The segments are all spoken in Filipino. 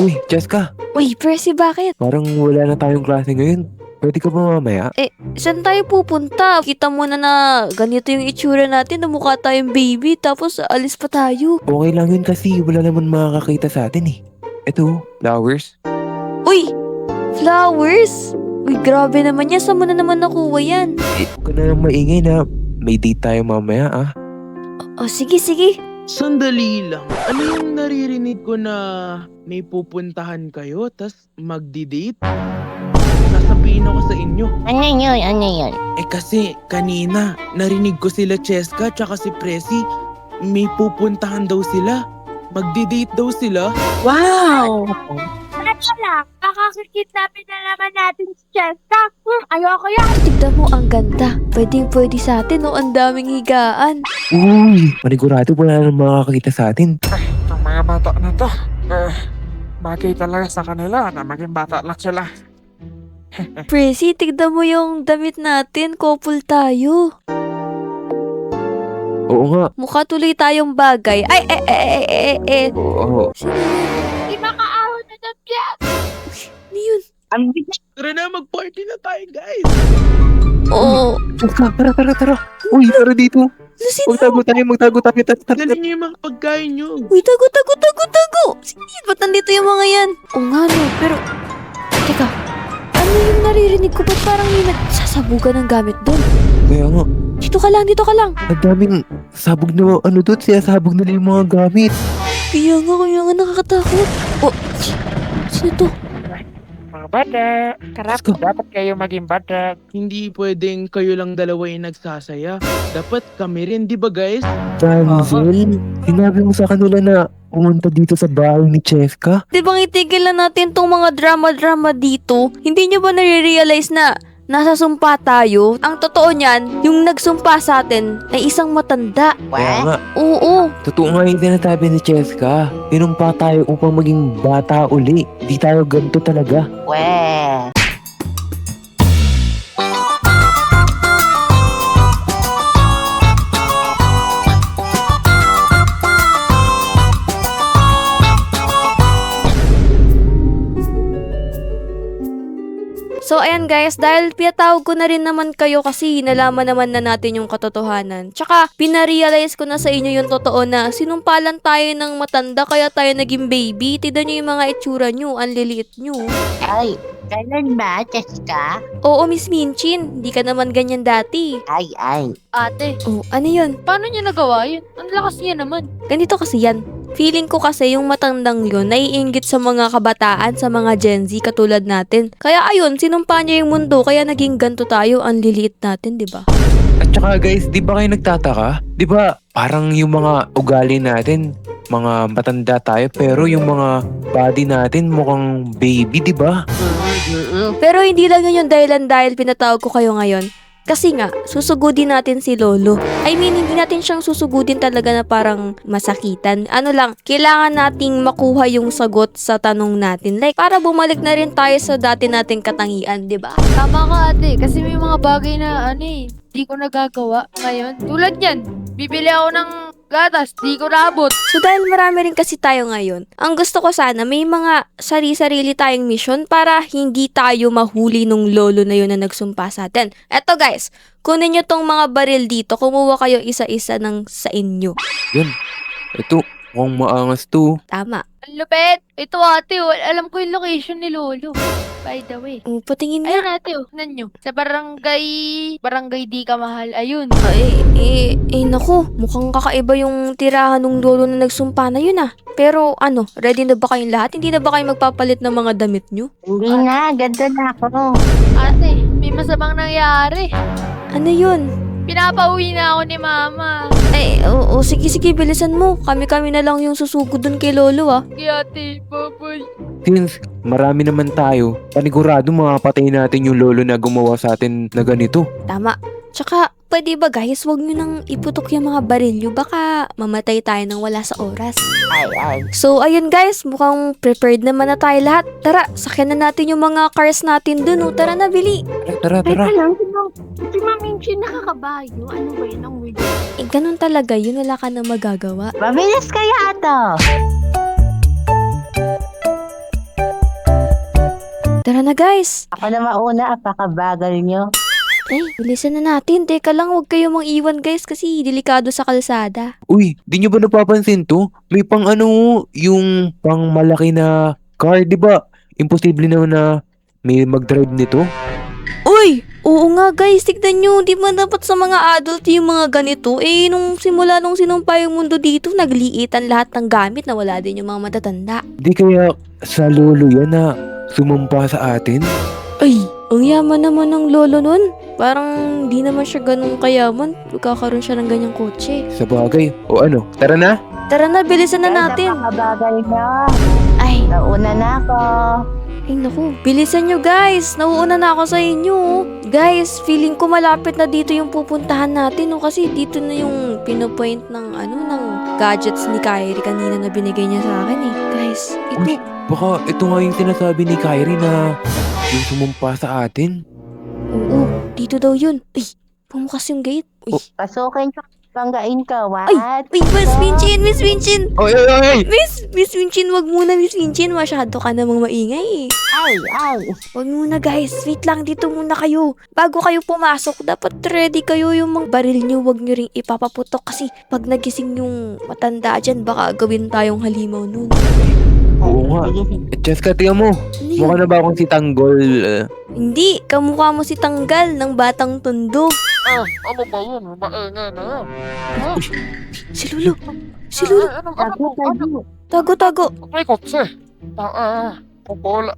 Uy, Jessica, Uy, Percy, bakit? parang wala na tayong klase ngayon. Pwede ka ba mamaya? Saan tayo pupunta? Kita mo na ganito yung itsura natin, na mukha tayong baby, tapos alis pa tayo. Okay lang yun kasi wala naman makakakita sa atin eh. Ito, flowers. Uy! Flowers! Uy, grabe naman yan. Saan mo na naman nakuha yan? Huwag ka na lang maingay na may date tayo mamaya ah. Sige, sige. Sandali lang. Ano yung naririnig ko na may pupuntahan kayo tas magdi-date? Sasabihin ako sa inyo. Ano yun? Ano yun? Kasi kanina narinig ko sila Cheska tsaka si Presi. May pupuntahan daw sila. Magdi-date daw sila. Wow! Teka lang, kakakikidnapin na naman natin si Cheska. Ayoko yan. Tignan mo, ang ganda. Pwedeng-pwede sa atin, no? Ang daming higaan. Uy, manigurado wala nang makakakita sa atin. Ang mga bata na to, bagay talaga sa kanila na maging bata lang sila. Percy, tignan mo yung damit natin. Couple tayo. Oo nga. Mukha tuloy tayong bagay. Oo. Sino yun? Di makaahon na ng tiyak. Ano yun? Ang bigat. Tara na, mag-party na tayo guys. Oo. Jessica, tara. Uy, tara dito. Sino? Magtago tayo. Tara. Dali niyo yung mga pagkain niyo. Uy, tago. Sino yun? Ba't nandito yung mga yan? Oo nga, no. Pero, teka. Ano yung naririnig ko? Ba't parang may nagsasabugan ng gamit doon? Kaya nga, Dito ka lang. ang daming sabog na ano doon, sabog nila yung mga gamit. Kaya nga nakakatakot. Oh, sino to? Mga bata, Let's go. dapat kayo maging bata. Hindi pwedeng kayo lang dalawa yung nagsasaya. Dapat kami rin, di ba guys? Franzel, sinabi mo sa kanila na pumunta dito sa bahay ni Cheska? Di bang itigil na natin tong mga drama dito? Hindi nyo ba nare-realize na nasa sumpa tayo? Ang totoo niyan, yung nagsumpa sa atin ay isang matanda. Kaya nga, Oo. totoo nga yung sinasabi ni Cheska. Pinumpa tayo upang maging bata uli. Di tayo ganito talaga. Weh. So ayan guys, dahil pinatawag ko na rin naman kayo kasi nalaman naman na natin yung katotohanan. Tsaka pinarealize ko na sa inyo yung totoo na sinumpalan tayo ng matanda kaya tayo naging baby. Tignan nyo yung mga itsura nyo, ang liliit nyo. Ay, ganun ba, Cheska? Oo, Miss Minchin, hindi ka naman ganyan dati. Ay. Ate, Oh, ano yun? paano niya nagawa yun? Ang lakas niya naman. Ganito kasi yan. Feeling ko kasi yung matandang yun, naiinggit sa mga kabataan, sa mga Gen Z katulad natin. Kaya ayun, sinumpa niya yung mundo, kaya naging ganto tayo, ang liliit natin, di ba? At saka guys, di ba kayo nagtataka? Di ba parang yung mga ugali natin, mga matanda tayo, pero yung mga body natin mukhang baby, di ba? Pero hindi lang yun yung dahilan dahil pinatawag ko kayo ngayon. Kasi nga, susugudin natin si Lolo. I mean, hindi natin siyang susugudin talaga na parang masakitan. Ano lang, kailangan nating makuha yung sagot sa tanong natin. Like, para bumalik na rin tayo sa dati nating katangian, di ba? Tama ka ate, kasi may mga bagay na di ko nagagawa ngayon. Tulad yan, bibili ako ng gatas, di ko naabot. So dahil marami rin kasi tayo ngayon, ang gusto ko sana may mga sarili-sarili tayong mission para hindi tayo mahuli nung lolo na yun na nagsumpa sa atin. Eto guys, kunin nyo tong mga baril dito, kumuha kayo isa-isa ng sa inyo. Yan. Ito, mukhang maangas to. Tama. Ang lupet. Ito ate, alam ko yung location ni Lolo. By the way. Patingin Ayun nga. ate, tignan nyo. Sa barangay di ka mahal. Ayun. Naku, mukhang kakaiba yung tirahan ng lolo na nagsumpa na yun ah. Pero ano, ready na ba kayong lahat? Hindi na ba kayo magpapalit ng mga damit nyo? Hindi na, ganda na ako. Ate, may masamang nangyari. Ano yun? Pinapauwi na ako ni mama. Oo, sige, bilisan mo. Kami-kami na lang yung susugod dun kay lolo ah. Kaya ate, babay. Since marami naman tayo, panigurado makapatay natin yung lolo na gumawa sa atin na ganito. Tama. Tsaka, pwede ba guys, wag nyo nang iputok yung mga barilyo. Baka mamatay tayo nang wala sa oras. Ay. So, ayun guys, mukhang prepared naman na tayo lahat. Tara, sakyan na natin yung mga cars natin dun. Oh. Tara na, Bili. Tara. lang, si Maminchin nakakabayo. Ano ba yun ang weird? Ganun talaga yun. Wala ka na magagawa. Mabilis kaya to. tara na guys. Ako na mauna, apakabagal nyo. Ay, bilisan na natin. Teka lang, huwag kayo mang iwan guys kasi delikado sa kalsada. Uy, di nyo ba napapansin to? May pang ano, yung pang malaki na car, di ba? Imposible naman na may mag-drive nito. Uy! Oo nga guys, tignan nyo. Di ba dapat sa mga adult yung mga ganito? Eh, nung simula nung sinumpa yung mundo dito, nagliitan lahat ng gamit na wala din yung mga matatanda. Di kaya sa lolo yan na sumumpa sa atin? Ay, ang yaman naman ng lolo nun. Parang di naman siya ganun kayaman. Magkakaroon siya ng ganyang kotse. Sa bagay. O ano, tara na? Tara na, bilisan na natin. Apakabagal nyo. Ay, Nauna na ako. ay naku. Bilisan nyo guys. Nauuna na ako sa inyo. Guys, feeling ko malapit na dito yung pupuntahan natin. No? Kasi dito na yung pinopoint ng ng gadgets ni Kyrie kanina na binigay niya sa akin eh. Guys, ito. Uy, baka ito nga yung sinasabi ni Kyrie na yung sumumpa sa atin. Oo, dito daw yun. Ay, pumukas yung gate. Uy, Pasukin ka. Banggain ka, what? Uy, Miss Vincin, Miss Vincin. Oy, oy, oy! Miss Vincin, wag muna Miss Vincin. Masyado ka namang maingay eh. Ay. Wag muna guys, wait lang, dito muna kayo. Bago kayo pumasok, dapat ready kayo yung mga baril nyo. Wag nyo ring ipapaputok kasi pag nagising yung matanda dyan, baka gawin tayong halimaw nun. Oo nga. Cheska, tingnan mo. Ano yun? Mukha na ba akong si Tanggol? Hindi, kamukha mo si Tanggal ng Batang Tondo. Ano ba yun? Maingay na yan. Si Lolo. Si Lolo. Tago. May kotse. Pupol,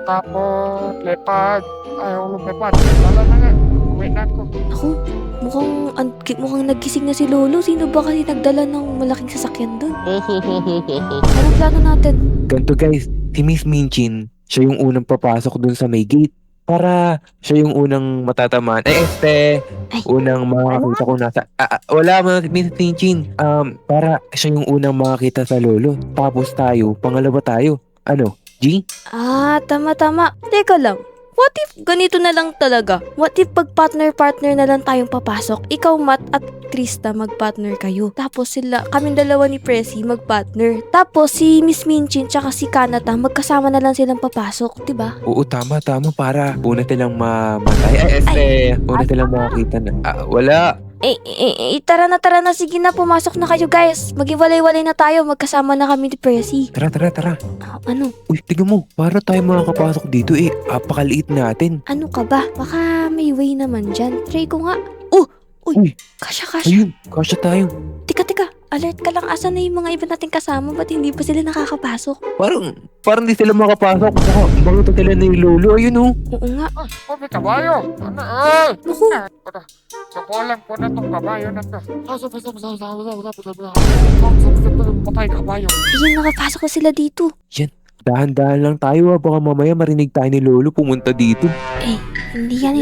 tapos lepad. Ayaw lumipad. Wala na nga. Uwi na ako. Ako, mukhang nagising na si Lolo. Sino ba kasi nagdala ng malaking sasakyan doon? Anong plano natin? Ganto guys, si Miss Minchin, siya yung unang papasok dun sa may gate. Para siya yung unang matatamaan. Ay. Unang makakita ko nasa... wala mga Miss Minchin. Para siya yung unang makakita sa lolo. Tapos tayo, pangalawa tayo. Ano, G? Tama. Teka lang. What if ganito na lang talaga? What if pag partner na lang tayong papasok? Ikaw, Matt, at Krista magpartner kayo. Tapos kaming dalawa ni Presi magpartner. Tapos si Miss Minchin tsaka si Kanata magkasama na lang silang papasok, 'di ba? Oo, tama. Para una silang mamatay. Una silang makakita na. Wala. Tara na. Sige na, pumasok na kayo, guys. Maghiwalay-walay na tayo. Magkasama na kami ni Presi. Tara. Ano? Uy, tignan mo. Para tayo makakapasok dito apakaliit natin. Ano ka ba? Baka may way naman dyan. Try ko nga. Uy. Uy. Kasya. Ayun, kasya tayo. Tika. Alert ka lang. Asan na yung mga iba nating kasama? Ba't hindi pa sila nakakapasok? Parang di sila makapasok. Baka sila na yung lolo. Ayun oh. Oo nga. May kabayo. Naku. Sakulan ko na tong kabayo na to. Patay kabayo. Ayun, nakapasok na sila dito. Dahan-dahan lang tayo baka mamaya marinig tayo ni lolo pumunta dito. Hindi yan.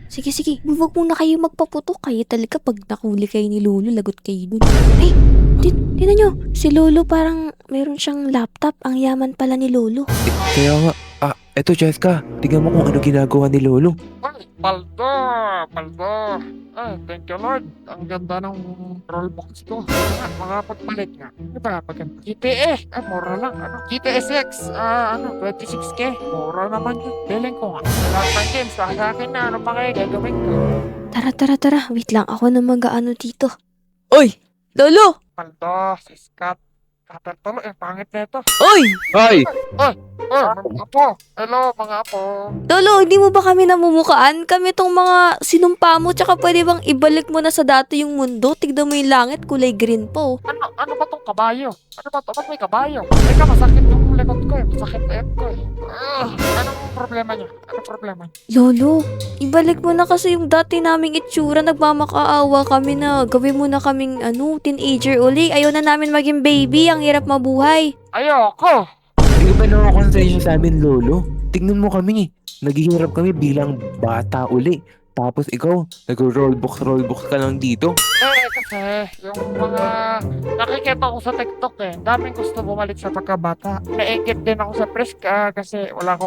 Sige. Huwag muna kayo magpaputok. Kayo talaga pag nakuli kayo ni Lolo, lagot kayo dun. Ay, tingnan nyo. Si Lolo parang meron siyang laptop. Ang yaman pala ni Lolo. Kaya nga, eto Cheska, tingnan mo kung ano ginagawa ni lolo. Paldo. Thank you Lord. Ang ganda ng rollbox ko. Makapagpalit nga. Ano ba? GTA. Mura lang. GTA 6. 26k. Mura naman yun. Feeling ko nga. Lahat ng games. Sa akin na. Ano pa kayo gagawin ko? Tara. Wait lang. Ako na mag-ano dito. Oy! Lolo! Paldo. Siskat. Katartalo. Pangit na ito. Oy! Ay! Mga apo. Hello, mga apo. Lolo, hindi mo ba kami namumukaan? Kami tong mga sinumpa mo. Tsaka pwede bang ibalik mo na sa dati yung mundo? Tignan mo yung langit. Kulay green po. Ano ba tong kabayo? Ano ba to? Ba't may kabayo? Teka, masakit yung likod ko Masakit na ko Anong problema niya? Lolo, ibalik mo na kasi yung dati naming itsura. Nagmamakaawa kami na gawin mo na kaming teenager uli. Ayaw na namin maging baby. Ang hirap mabuhay. Ayoko! Hindi ba nakakonsensya sa amin lolo? Tignan mo kami. Naghihirap kami bilang bata uli. Tapos ikaw, nag-rollbox ka lang dito. Kasi yung mga nakikita ko sa TikTok daming gusto bumalik sa pagkabata. Naingit din ako sa Preska kasi wala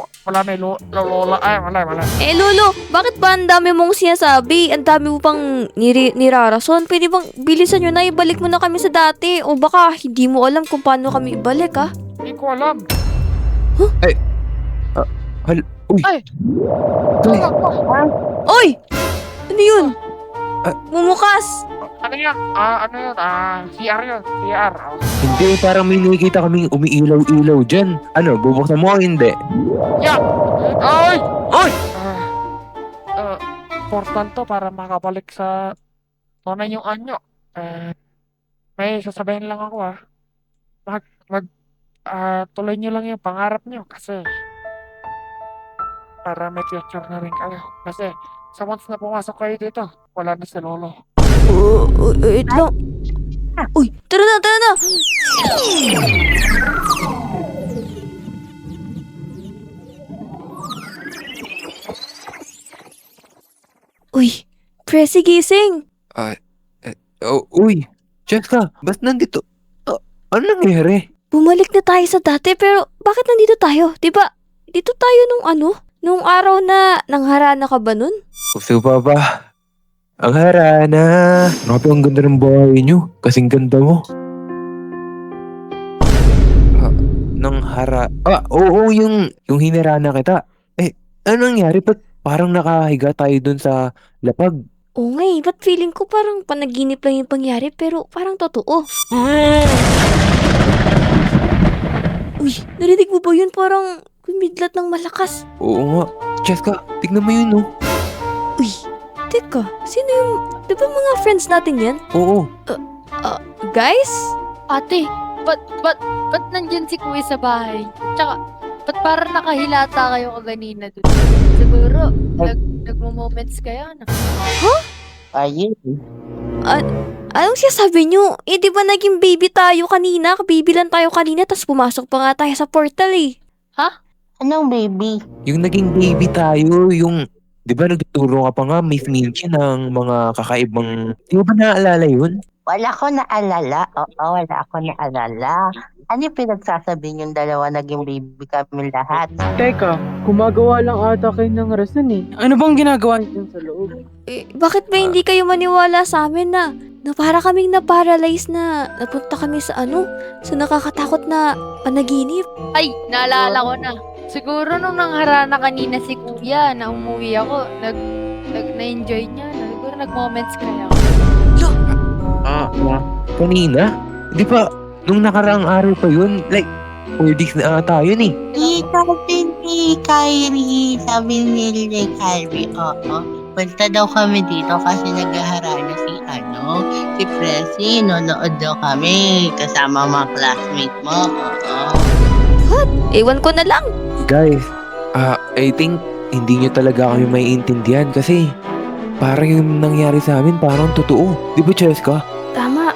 may lola. Wala. Lolo, bakit ba ang dami mong sinasabi? Ang dami mo pang nirarason? Pwede bang bilisan nyo na, ibalik mo na kami sa dati? O baka hindi mo alam kung paano kami ibalik, ha? Hindi ko alam. Uy! Ay! Guys, Oy! Ano yun? Ah. Mumukas! Ano yan? Ano yun? CR yun. CR. Oh. hindi, parang may nakikita kaming umiilaw-ilaw dyan. Ano, bubuksan mo o hindi? Yeah! Ay! Ay! Important to para makabalik sa tunay yung anyo. May sasabihin lang ako tuloy nyo lang yung pangarap nyo kasi para may future na rin kayo. Kasi sa once na pumasok kayo dito, wala na si Lolo. Wait lang. Uy, tara na, tara na! Uy, Presi gising! Uy, Jessica, ba't nandito? Ano nangyari? Bumalik na tayo sa dati pero bakit nandito tayo? Diba, dito tayo nung araw na nangharana ka ba nun? Gusto pa ba? Ang harana. Grabe, ang ganda ng bahay nyo. Kasing ganda mo. Oo, yung hinarana kita. Ano nangyari? Ba't parang nakahiga tayo dun sa lapag? Oo nga ba't feeling ko parang panaginip lang yung pangyari pero parang totoo. Uy, narinig mo ba yun? Parang kumidlat ng malakas. Oo nga. Jessica, tignan mo yun, no? Uy, teka, sino yung... Di ba mga friends natin yan? Oo. Guys? Ate, ba't nandyan si Kuya sa bahay? Tsaka, ba't parang nakahilata kayo kaganina dun? Siguro, nagmo-moments kayo, ano? Ayun. Anong sinasabi nyo? Di ba naging baby tayo kanina? Baby lang tayo kanina, tapos pumasok pa nga tayo sa portal eh. Anong baby? Yung naging baby tayo, yung... Di ba nagtuturo ka pa nga, Miss Minky, ng mga kakaibang... Di mo ba naaalala yun? Wala ko naalala. Oo, wala ako naalala. Ano yung pinagsasabi yung dalawa naging baby kami lahat? Teka, gumagawa lang ata kayo ng rason eh. Ano bang ginagawa niyo sa loob? Bakit ba hindi kayo maniwala sa amin na para kaming na-paralyze na napunta kami sa sa nakakatakot na panaginip? Ay, naalala ko na. Siguro nung nangharana kanina si Kuya na umuwi ako, na-enjoy niya. Siguro nag-moments kaya ako. Kanina? Di ba, nung nakaraang araw pa yun, like, 4 days na ata yun eh. Sabi ni Kyrie, sabi ni Kyrie, oo. Punta daw kami dito kasi naghaharana si Presi, nonood daw kami kasama mga classmate mo, oo. Ewan ko na lang. Guys, I think hindi nyo talaga kami maiintindihan kasi parang yung nangyari sa amin parang totoo. Di ba, Cheska? Tama.